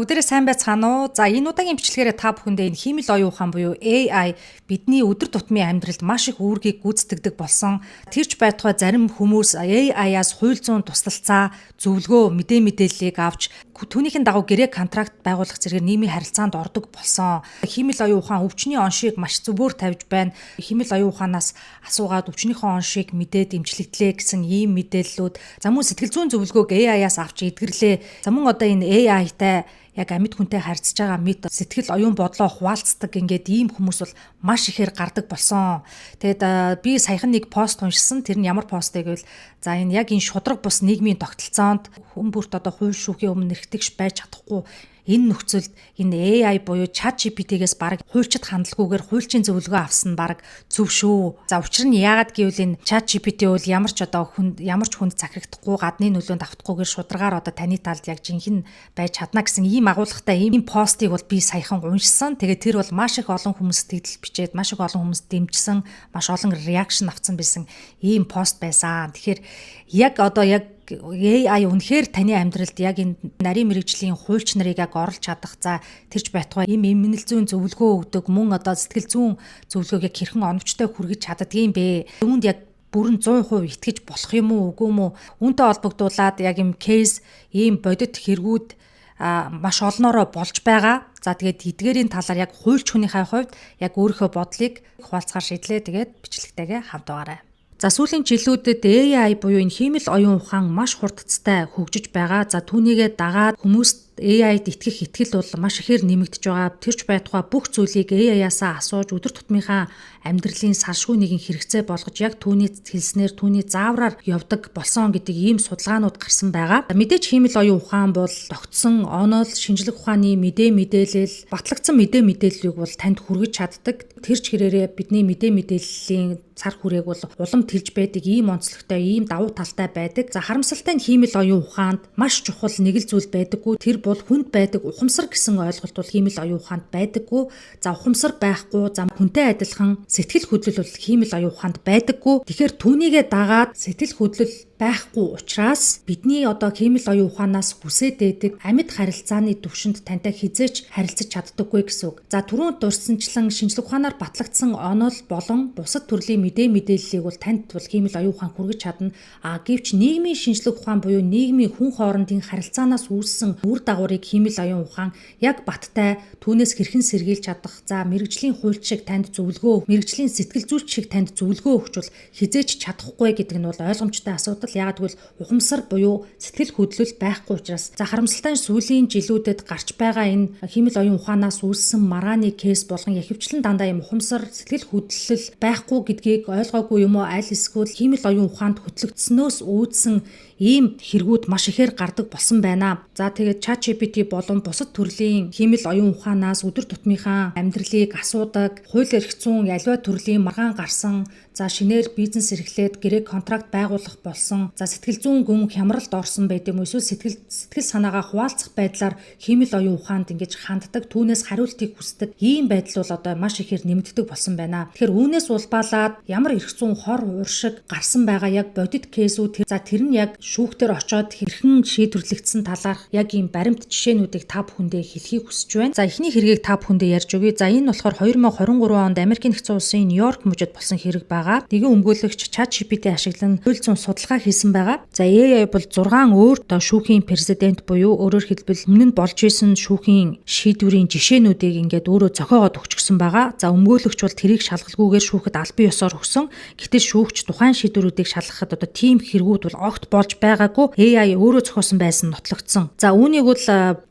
Бүгдээрээ сайн байцгаана уу? За энэ удаагийн бичлэгээрээ та бүхэндээ энэ хиймэл оюун ухаан буюу AI бидний өдөр тутмын амьдралд маш их үүргийг гүйцэтгэдэг болсон. Тэрч байтугай зарим хүмүүс AI-аас хууль зүйн тусалцаа, зөвлөгөө, мэдээллийг авч түүнийхэн дагуу гэрээ контракт байгуулах зэрэг нийгмийн харилцаанд ордог болсон. Хиймэл оюун ухаан өвчний оншийг маш зөвөр тавьж байна. Хиймэл оюун ухаанаас асуугаад өвчнийхөө оншийг мэдээд эмчлэгдлээ гэсэн ийм мэдээллүүд. За мөн сэтгэл зүйн зөвлөгөөг AI-аас авч эдгэрлээ. За мөн одоо энэ AI-тай яг амьд хүнтэй харьцаж байгаа мэд сэтгэл оюун бодлоо хуваалцдаг ингээд ийм хүмүүс бол маш ихээр гардаг болсон. Тэгэд би саяхан нэг пост уншсан. Тэр нь ямар пост гэвэл за энэ яг энэ шудраг бус нийгмийн тогтолцоонд хүн бүрт одоо хууль шүүхийн өмнө эрхтэгч байж чадахгүй энэ нөхцөлд энэ AI буюу ChatGPT-гээс бараг хуульчид хандлаггүйгээр хуульчийн зөвлөгөө авсан нь бараг зөв шүү. За учир нь яагаад гэвэл энэ ChatGPT бол ямар ч хүнд захирагдахгүй гадны нөлөөнд автахгүйгээр шударгаар одоо таны талд яг жинхэнэ байж чадна гэсэн ийм агуулгатай ийм постыг бол би саяхан уншсан. Тэгээд тэр бол маш их олон хүмүүс тэгдэл бичээд маш их олон хүмүүс дэмжсэн, маш олон реакшн авсан байсан ийм пост байсан. Тэгэхээр яг AI үнэхээр таны амьдралд яг энэ нарийн мэрэгжлийн хуульч нарыг яг оруулж чадах за тэрч байтугай ийм эмнэлэг зүйн зөвлөгөө өгдөг мөн одоо сэтгэл зүйн зөвлөгөөг яг хэрхэн оновчтой хүргэж чаддгийм бэ? Үүнд яг бүрэн 100% итгэж болох юм уу үгүй юм уу? Үүнтэй холбогдуулаад яг ийм кейс ийм бодит хэрэгүүд маш олноороо болж байгаа. За тэгээд эдгээрийн талаар яг хуульч хүнийхээ хувьд яг өөрийнхөө бодлыг хуваалцахаар шийдлээ. Тэгээд бичлэгтэйгээ хамт байгаарай. За сүүлийн жилүүдэд AI буюу энэ хиймэл оюун ухаан маш хурдцтай хөгжиж байгаа. За түүнийгээ дагаад хүмүүс AI-д итгэх итгэл бол маш ихээр нэмэгдэж байгаа. Тэрч байтугай бүх зүйлийг AI-аас асууж өдөр тутмынхаа амьдралын салшгүй нэгэн хэрэгцээ болгож яг түүний хэлснээр түүний заавраар явдаг болсон гэдэг ийм судалгаанууд гарсан байгаа. Мэдээж хиймэл оюун ухаан бол тогтсон онол шинжлэх ухааны мэдээлэл, батлагдсан мэдээллийг бол танд хүргэж чаддаг. Тэрч хэрээрээ бидний мэдээллийн цар хүрээг бол улам тэлж байдаг ийм онцлогтой, ийм давуу талтай байдаг. За харамсалтай нь хиймэл оюун ухаанд маш чухал нэг л зүйл байдаггүй. Тэр бол хүнд байдаг ухамсар гэсэн ойлголт бол хиймэл оюун ухаанд байдаггүй. За ухамсар байхгүй, за хүнтэй адилхан сэтгэл хөдлөл бол хиймэл оюун ухаанд байдаггүй. Тэгэхээр түүнийгээ дагаад сэтгэл хөдлөл байхгүй учраас бидний одоо хиймэл оюун ухаанаас хүсээд байдаг амьд харилцааны түвшинд тантай хизээч харилцаж чаддаггүй гэсэн үг. За түрүүнд дурдсанчлан шинжлэх ухаанаар батлагдсан онол болон бусад төрлийн мэдээллийг бол танд бол хиймэл оюун ухаан хүргэж чадна. Гэвч нийгмийн шинжлэх ухаан буюу нийгмийн хүн хоорондын харилцаанаас үүссэн үр дагаврыг хиймэл оюун ухаан яг баттай түүнээс хэрхэн сэргийлж чадах. За мэрэгжлийн хуульч шиг танд зөвлөгөө, мэрэгжлийн сэтгэл зүйч шиг танд зөвлөгөө өгч бол хизээч чадахгүй гэдэг нь бол ойлгомжтой асуудал. Яг тэгвэл ухамсар буюу сэтгэл хөдлөл байхгүй учраас за харамсалтай нь сүүлийн жилүүдэд гарч байгаа энэ хиймэл оюун ухаанаас үүссэн маргааны кейс болгон ихэвчлэн дандаа юм ухамсар сэтгэл хөдлөл байхгүй гэдгийг ойлгоогүй юм уу аль эсвэл хиймэл оюун ухаанд хөтлөгдснөөс үүдсэн ийм хэрэгүүд маш ихээр гардаг болсон байна. За тэгээд ChatGPT болон бусад төрлийн хиймэл оюун ухаанаас өдөр тутмынхаа амьдралыг асуудаг, хууль эрх зүйн аливаа төрлийн маргаан гарсан, за шинээр бизнес эрхлээд гэрээ контракт байгуулах болсон, за сэтгэл зүйн гүн хямралд орсон байдаг юм эсвэл сэтгэл санаагаа хуваалцах байдлаар хиймэл оюун ухаанд ингэж ханддаг, түүнээс хариултыг хүсдэг ийм байдал бол одоо маш ихээр нэмэгддэг болсон байна. Тэгэхээр үүнээс улбаалаад ямар эрх зүйн хор уршиг гарсан байгаа яг бодит кейсүүд за тэр нь яг шүүхтэр очоод хэрхэн шийдвэрлэгдсэн талаарх яг ийм баримт жишээнүүдийг та бүхэндээ хэлхийг хүсэж байна. За эхний хэргийг та бүхэндээ ярьж өгье. За энэ болохоор 2023 онд Америкийн нэгдсэн улсын Нью-Йорк мужид болсон хэрэг байгаа. Нэгэн өмгөөлөгч ChatGPT ашиглан хууль зүйн судалгаа хийсэн байгаа. За AI бол 6 өөр шүүхийн президент буюу өөрөөр хэлбэл өмнө нь болж исэн шүүхийн шийдвэрийн жишээнүүдийг ингээд өөрөө зохиогоод өгчихсөн байгаа. За өмгөөлөгч бол тэрийг шалгалгүйгээр шүүхэд албан ёсоор өгсөн. Гэтэл шүүгч тухайн шийдвэрүүдийг шалгахад одоо тийм хэрэгүүд бол огт болж байгаагүй. AI өөрөө зохиосон байсан нотлогдсон. За үүнийг бол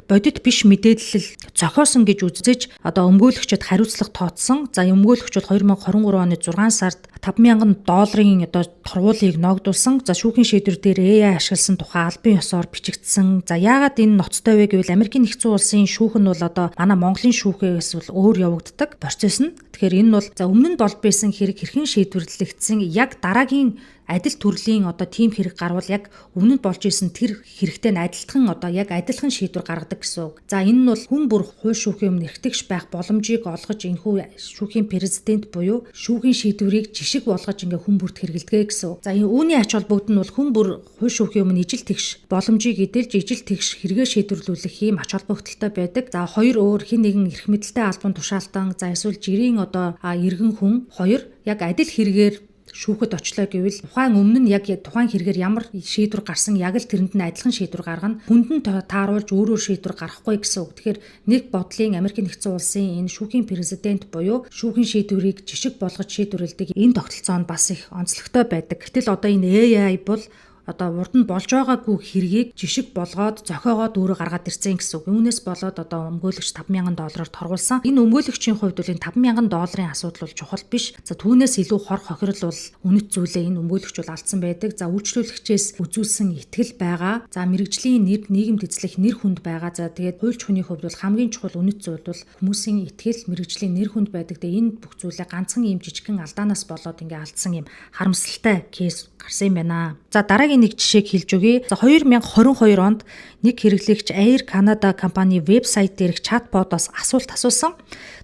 бодит биш мэдээлэл зохиосон гэж үзэж одоо өмгөөлөгчөд хариуцлага тооцсон. За өмгөөлөгч бол 2023 оны 6 сард $5,000 одоо торгуулийг ногдуулсан. За шүүхийн шийдвэр дээр AI ашигласан тухай албан ёсоор бичигдсэн. За яагаад энэ ноцтой вэ гэвэл Америкийн нэгдсэн улсын шүүх нь бол одоо манай Монголын шүүхээс бол өөр явагддаг процесс нь. Тэгэхээр энэ бол за өмнө нь болж байсан хэрэг хэрхэн шийдвэрлэгдсэн яг дараагийн адил төрлийн одоо тим хэрэг гарвал яг өмнө нь болж исэн тэр хэрэгтэй адилхан одоо яг адилхан шийдвэр гаргадаг гэсэн үг. За энэ нь бол хүн бүр хууль шүүхийн өмнө эрхтэгч байх боломжийг олгож энэхүү шүүхийн президент буюу шүүхийн шийдвэрийг жишг болгож ингээ хүн бүрт хэрэгэлдэг гэсэн үг. За энэ үүний ач холбогдол нь бол хүн бүр хууль шүүхийн өмнө ижил тэгш боломжийг эдэлж ижил тэгш хэрэгээ шийдвэрлүүлэх ийм ач холбогдолтой байдаг. За хоёр өөр хэн нэгэн эрх мэдэлтэй албан тушаалтан за эсвэл жирийн одоо иргэн хүн хоёр яг адил хэрэгээр шүүхэд очлоо гэвэл тухайн өмнө нь яг тухайн хэрэгээр ямар шийдвэр гарсан яг л тэрэнд нь адилхан шийдвэр гаргана. Хүнд нь тааруулж өөрөөр шийдвэр гаргахгүй гэсэн үг. Тэгэхээр нэг бодлын Америкийн нэгдсэн улсын энэ шүүхийн президент буюу шүүхийн шийдвэрийг жишг болгож шийдвэрлэдэг энэ тогтолцоо нь бас их онцлогтой байдаг. Гэтэл одоо энэ AI бол одоо урд нь болж байгаагүй хэргийг жишг болгоод зохиогоод өөрөө гаргаад ирсэн гэсэн үг. Үүнээс болоод одоо өмгөөлөгч $5,000 торгуулсан. Энэ өмгөөлөгчийн хувьд бол энэ $5,000 асуудал бол чухал биш. За түүнээс илүү хор хохирол бол үнэт зүйлээ энэ өмгөөлөгч бол алдсан байдаг. За үйлчлүүлэгчээс үзүүлсэн итгэл байгаа. За мэрэгжлийн нийгэмд эзлэх нэр хүнд байгаа. За тэгээд хуульч хүний хувьд бол хамгийн чухал үнэт зүйл бол хүмүүсийн итгэл, мэрэгжлийн нэр хүнд байдаг. Тэгээд энэ бүх зүйлээ ганцхан ийм жижигхэн алдаанаас болоод ингээ алдсан ийм харамсалтай кейс гарсан юм байна. За дараагийн нэг жишээг хэлж өгье. За 2022 онд нэг хэрэглэгч Air Canada компани вебсайт дээрх чатботоос асуулт асуусан.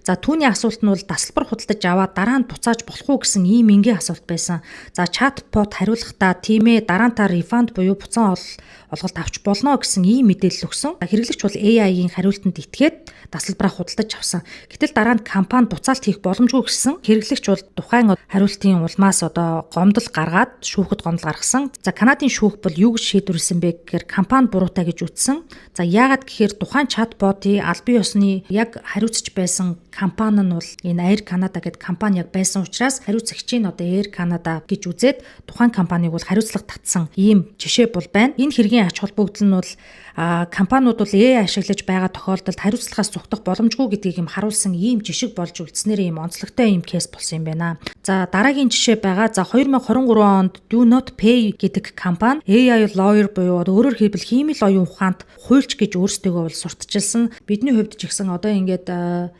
За түүний асуулт нь бол тасалбар худалдаж аваад дараа нь буцааж болох уу гэсэн ийм энгийн асуулт байсан. За чатбот хариулахдаа тийм ээ дараа нь та refund буюу буцаан олголт авч болно гэсэн ийм мэдээлэл өгсөн. Хэрэглэгч бол AI-ийн хариултанд итгээд тасалбараа худалдаж авсан. Гэтэл дараа нь компани буцаалт хийх боломжгүй гэсэн. Хэрэглэгч бол тухайн хариултын улмаас одоо гомдол гаргаад шүүхэд гомдол гаргасан. За Канадын шүүх бол юу гэж шийдвэрлсэн бэ гэхээр компани буруутай гэж үзсэн. За яагаад гэхээр тухайн чатботын албан ёсны яг хариуцж байсан компани нь бол энэ Air Canada гэдэг компани яг байсан учраас хариуцагчийн одоо Air Canada гэж үзээд тухайн компаниг бол хариуцлага татсан ийм жишээ бол байна. Энэ хэргийн ач холбогдол нь бол компаниуд бол AI ашиглаж байгаа тохиолдолд хариуцлагаас зүгтэх боломжгүй гэдгийг юм харуулсан ийм жишг болж үлдснээр ийм онцлогтой ийм кейс болсон юм байна. За дараагийн жишээ байгаа. За 2023 онд Do Not Pay гэдэг компани AI lawyer буюу өөрөөр хэлбэл хиймэл оюун ухаанд хуульч гэж өөрсдөө бол сурталчилсан. Бидний хувьд ч гэсэн одоо ингээд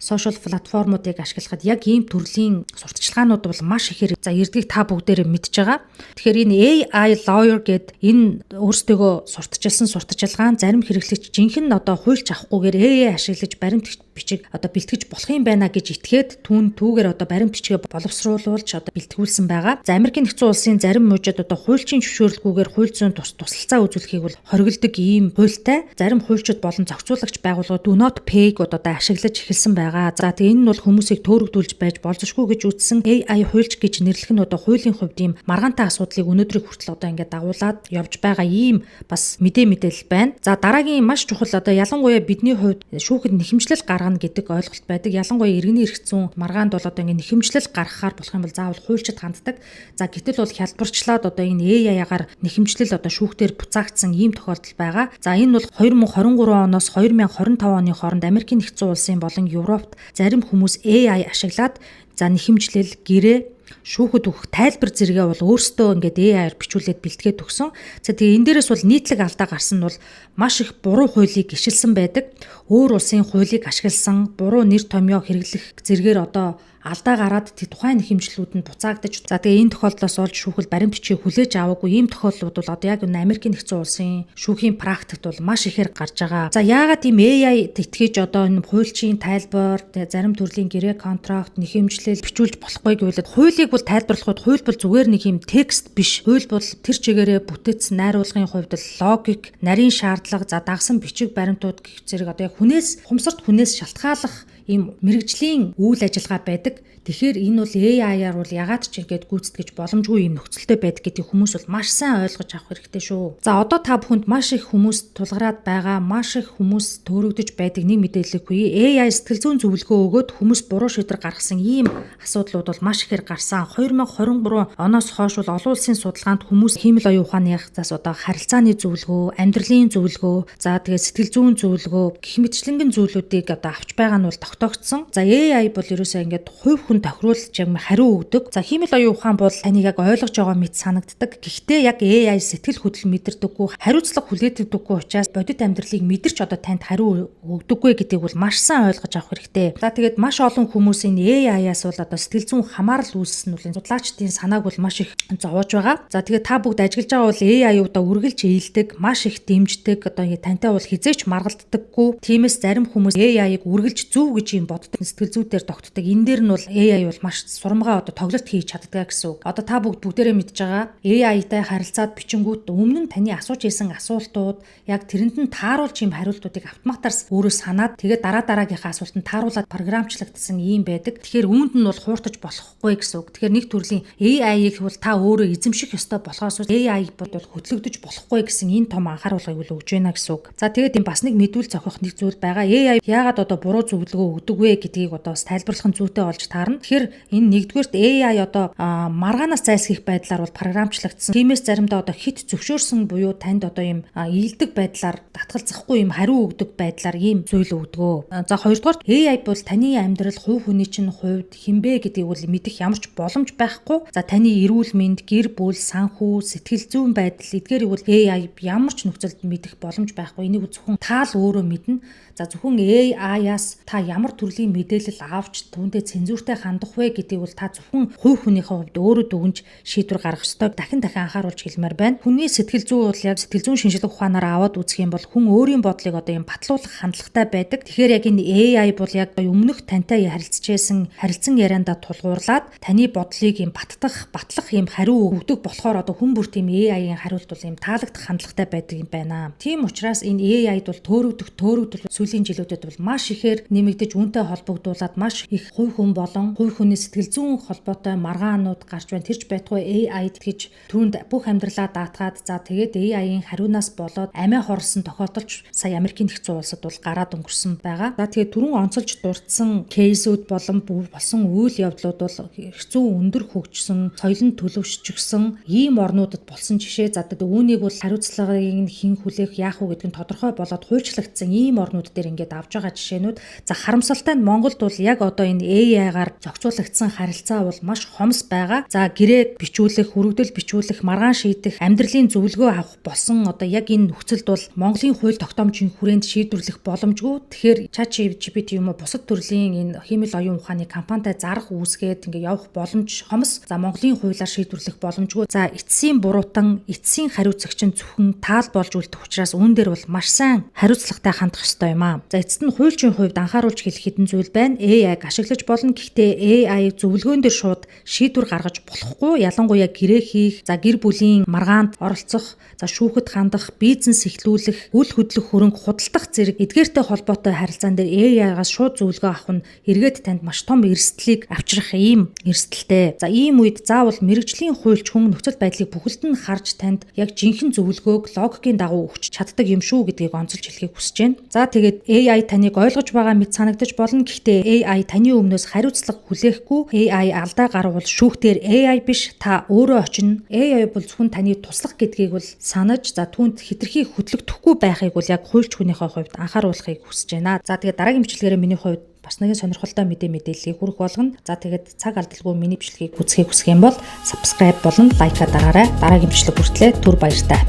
сошиал платформуудыг ашиглахад яг ийм төрлийн сурталчилгаанууд бол маш ихээр за эрдгийг та бүгдээрээ мэдж байгаа. Тэгэхээр энэ AI lawyer гэд энэ өөрсдөө сурталчилсан сурталчилгаан зарим хэрэглэгч жинхэнэ одоо хуульч авахгүйгээр AI ашиглаж баримт бичиг одоо бэлтгэж болох юм байна гэж итгээд түүгээр одоо баримт бичгээ боловсруулж одоо бэлтгүүлсэн байгаа. За Америкийн нэгдсэн улсын зарим мужид одоо хуульчийн зөвшөөрлгүйгээр хууль зүйн туслалцаа үзүүлэхийг бол хоригддаг ийм хуультай. Зарим хуульчид болон зохицуулагч байгууллагууд Do Not Pay-г одоо ашиглаж эхэлсэн байгаа. За тэгээ энэ нь бол хүмүүсийг төөрөгдүүлж байж болзошгүй гэж үзсэн AI хуульч гэж нэрлэх нь одоо хуулийн хувьд ийм маргаантай асуудлыг өнөөдрийг хүртэл одоо ингээд дагуулад явж байгаа ийм бас мэдээлэл байна. За дараагийн маш чухал одоо ялангуяа бидний хувьд шүүхэд нэхэмжлэл гаргана гэдэг ойлголт байдаг. Ялангуяа иргэний эрх зүйн маргаанд бол одоо ингээд нэхэмжлэл гаргахаар болох юм бол заавал хуульчид ханддаг. За гэтэл бол хялбарчлаад одоо энэ AI-гаар нэхэмжлэл одоо шүүхтэр буцаагдсан ийм тохиолдол байгаа. За энэ бол 2023 оноос 2025 оны хооронд Америкийн нэгдсэн улсын болон Европт зарим хүмүүс AI ашиглаад за нэхэмжлэл гэрээ шүүхэд өгөх тайлбар зэрэгээ бол өөрсдөө ингээд AI-аар бичүүлээд бэлтгээд өгсөн. За тэгээ энэ дээрээс бол нийтлэг алдаа гарсан нь бол маш их буруу хуулийг гიშилсэн байдаг. Өөр улсын хуулийг ашигласан, буруу нэр томьёо хэрэглэх зэргээр одоо алдаа гараад тухайн нэхэмжлүүд нь буцаагдаж. За тэгээ энэ тохиолдлоос олж шүүхэл баримт бичиг хүлээж аваагүй ийм тохиолдлууд бол одоо яг энэ Америкийн нэгдсэн улсын шүүхийн практикт бол маш ихээр гарч байгаа. За яагаад ийм AI тэтгэж одоо энэ хуульчийн тайлбар, зарим төрлийн гэрээ контракт, нэхэмжлэл бичүүлж болохгүй гэвэл хуулийг бол тайлбарлахад хууль бол зүгээр нэг юм текст биш. Хууль бол тэр чигээрээ бүтэц найруулгын хувьд л логик, нарийн шаардлага, за дагсан бичиг баримтууд гэх зэрэг одоо яг хумсарт хүнээс шалтгааллах ийм мэрэгжлийн үйл ажиллагаа байдаг. Тэгэхээр энэ бол AI-аар бол ягаад ч ингэж гүйцэтгэж боломжгүй юм нөхцөлтэй байдаг гэдгийг хүмүүс бол маш сайн ойлгож авах хэрэгтэй шүү. За одоо та бүхэнд маш их хүмүүс тулгараад байгаа, маш их хүмүүс төөрөгдөж байдаг нэг мэдээлэл өгье. AI сэтгэл зүйн зөвлөгөө өгөөд хүмүүс буруу шийдвэр гаргасан ийм асуудлууд бол маш ихээр гарсан. 2023 оноос хойш бол олон улсын судалгаанд хүмүүс хиймэл оюун ухааны ягцаас одоо харилцааны зөвлөгөө, амьдралын зөвлөгөө, за тэгээд сэтгэл зүйн зөвлөгөө гэх мэтчлэнгийн зүйлүүдийг одоо авч байгаа нь бол тогтоогдсон. За AI бол ерөөсөө ингээд хувь хүн тохируулж юм хариу өгдөг. За хиймэл оюун ухаан бол таныг яг ойлгож байгаа мэт санагддаг. Гэхдээ яг AI сэтгэл хөдлөл мэдэрдэггүй, хариуцлага хүлээдэггүй учраас бодит амьдралыг мэдэрч одоо танд хариу өгдөггүй гэдгийг бол маш сайн ойлгож авах хэрэгтэй. За тэгээд маш олон хүмүүс энэ AI-аас бол одоо сэтгэл зүйн хамаарал үүссэн нь судлаачдын санааг бол маш их зовоож байгаа. За тэгээд та бүгд ажиллаж байгаа бол AI-удаа үргэлж ээлдэг, маш их дэмждэг, одоо тантай бол хизээч маргалддаггүй. Тиймээс зарим хүмүүс AI-ыг үргэлж зөв гэж юм боддог, сэтгэл зүйдээр тогтдог. Энэ дээр нь бол AI бол маш сурамгаа одоо тоглолт хийж чаддаг гэсэн үг. Одоо та бүгдээрээ мэдж байгаа AI-тай харилцаад бичингүүт өмнө нь таны асууж исэн асуултууд яг тэрэнд нь тааруулж юм хариултуудыг автоматарс өөрөө санаад тэгээд дараагийнхаа асуултанд тааруулаад програмчлагдсан юм байдаг. Тэгэхээр үүнд нь бол хууртаж болохгүй гэсэн үг. Тэгэхээр нэг төрлийн AI-ыг бол та өөрөө эзэмших ёстой болохоос AI бол хөтлөгдөж болохгүй гэсэн энэ том анхааруулгыг бол өгж байна гэсэн үг. За тэгээд энэ бас нэг мэдүүл зохиох нэг зүйл байгаа. AI яагаад одоо буруу зөвлөгөө өгдөг вэ гэдгийг одоо бас тайлбарлах нь зүйтэй болж таарна. Тэгэхээр энэ нэгдүгээрт AI одоо маргаанаас зайлсхийх байдлаар бол програмчлагдсан. Тиймээс заримдаа одоо хит зөвшөөрсөн буюу танд одоо юм ийдэг байдлаар татгалзахгүй юм хариу өгдөг байдлаар ийм зүйл өгдөгөө. За хоёрдугаар AI бол таны амьдрал хувь хүний чинь хувьд хинбэ гэдгийг бол мэдэх ямар ч боломж байхгүй. За таны эрүүл мэнд, гэр бүл, санхүү, сэтгэл зүйн байдал эдгээрийг бол AI ямар ч нөхцөлд мэдэх боломж байхгүй. Энийг зөвхөн таал өөрөө мэднэ. За зөвхөн AI-аас та ямар төрлийн мэдээлэл авч түүндээ цензуртай хандах вэ гэдгийг бол та зөвхөн хувь хүнийхээ хувьд өөрөө дүгнж шийдвэр гаргах ёстой. Дахин харуулж хэлмээр байна. Хүний сэтгэл зүй бол яг сэтгэл зүйн шинжилгээ ухаанаар аваад үзэх юм бол хүн өөрийн бодлыг одоо юм батлуулах хандлагатай байдаг. Тэгэхээр яг энэ AI бол яг өмнөх тантай харилцсан яриандаа тулгуурлаад таны бодлыг юм батлах юм хариу өгдөг болохоор одоо хүн бүр тийм AI-ийн хариулт бол юм таалагдах хандлагатай байдаг юм байна. Тийм учраас энэ AI-д бол төөрөгдөх сүүлийн жилүүдэд бол маш ихээр нэмэгдэж үүнтэй холбогдуулаад маш их хувь хүн болон хувь хүний сэтгэл зүйн холбоотой маргаанууд гарч байна. Тэрч байтугай AI гэж түүнд бүх амьдралаа даатгаад за тэгээд AI-ийн хариунаас болоод амиа хорлсон тохиолдолч сая Америкийн нэгдсэн улсад бол гараад өнгөрсөн байгаа. За тэгээд түрүүн онцолж дурдсан кейсүүд болсон үйл явдлууд бол хэцүү өндөр хөгжсөн, соёлын төлөвшчихсэн ийм орнуудад болсон жишээ. За тэгээд үүнийг бол хариуцлагыг хэн хүлээх яах вэ гэдэг нь тодорхой болоод хуульчлагдсан ийм орнууд дээр ингээд авж байгаа жишээнүүд. За харамсалтай нь Монголд бол яг одоо энэ AI-гаар зохицуулагдсан харилцаа бол маш хомс байгаа. За гэрээ бичүүлэх, хүрэгдэл бичүүлэх, маргаан шийдэх, амьдралын зөвлөгөө авах болсон одоо яг энэ нөхцөлд бол Монголын хууль тогтоомжийн хүрээнд шийдвэрлэх боломжгүй. Тэгэхээр ChatGPT юм уу бусад төрлийн энэ хиймэл оюун ухааны компанитай зарах үүсгээд ингээд явах боломж хомс. За Монголын хуулиар шийдвэрлэх боломжгүй. За эцсийн буруутан, эцсийн хариуцагч нь зөвхөн таал болж үлдэх учраас үүн дээр бол маш сайн хариуцлагатай хандах ёстой юм аа. За эцэст нь хуульчийн хувьд анхааруулж хэлэх хэдэн зүйл байна. AI-г ашиглаж болно. Гэхдээ AI зөвлөгөөн дээр шууд шийдвэр гаргаж болохгүй. Ялангуяа гэрээ хийх, за гэр бүлийн маргаанд оролцох, за шүүхэд хандах, бизнес эхлүүлэх, үл хөдлөх хөрөнгө худалдах зэрэг эдгээртэй холбоотой харилцаан дээр AI-гаас шууд зөвлөгөө авах нь эргээд танд маш том эрсдлийг авчрах ийм эрсдэлтэй. За ийм үед заавал мэрэгжлийн хуульч хүн нөхцөл байдлыг бүхэлд нь харж танд яг жинхэнэ зөвлөгөөг логикийн дагуу өгч чаддаг юм шүү гэдгийг онцолж хэлхийг хүсэж байна. За тэгээд AI таныг ойлгож байгаа мэт санагдаж болно. Гэхдээ AI таны өмнөөс хариуцлага хүлээхгүй. AI алдаа гарвал шүүхтэр AI биш та өөрөө очино. AI бол зөвхөн таны туслах гэдгийг бол санаж за түүнд хитрхи хөтлөгдөхгүй байхыг бол яг хуульч хүнийхээ хувьд анхааруулахыг хүсэж байна. За тэгээд дараагийн бичлэгээрээ миний хувьд бас нэгэн сонирхолтой мэдээллийг хүргэх болгоно. За тэгээд цаг алдалгүй миний бичлэгийг үзхийг хүсэх юм бол subscribe болон лайка дараарай. Дараагийн бичлэг хүртлээр түр баяртай.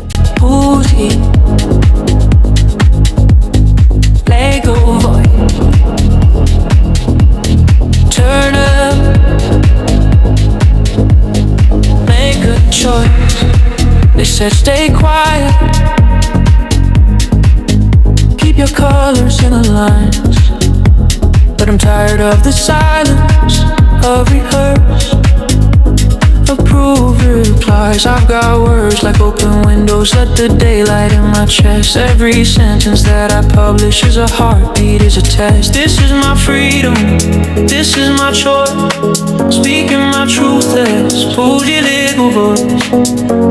Lego voice. Turn up. Make a choice. They said stay quiet. Keep your colors in the lines. But I'm tired of the silence of rehearse. Approve replies. I've got words like open windows. Let the daylight in my chest. Every sentence that I publish is a heartbeat, is a test. This is my freedom. This is my choice. Speaking my truth as bougie little voice.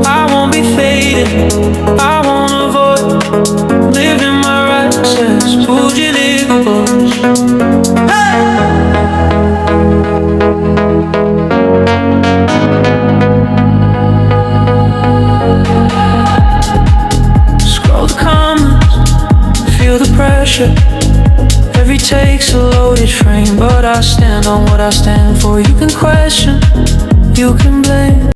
I won't be faded. I won't avoid living my rights as bougie little voice. Scroll the comments, feel the pressure. Every takes a loaded frame, but I stand on what I stand for. You can question, you can blame,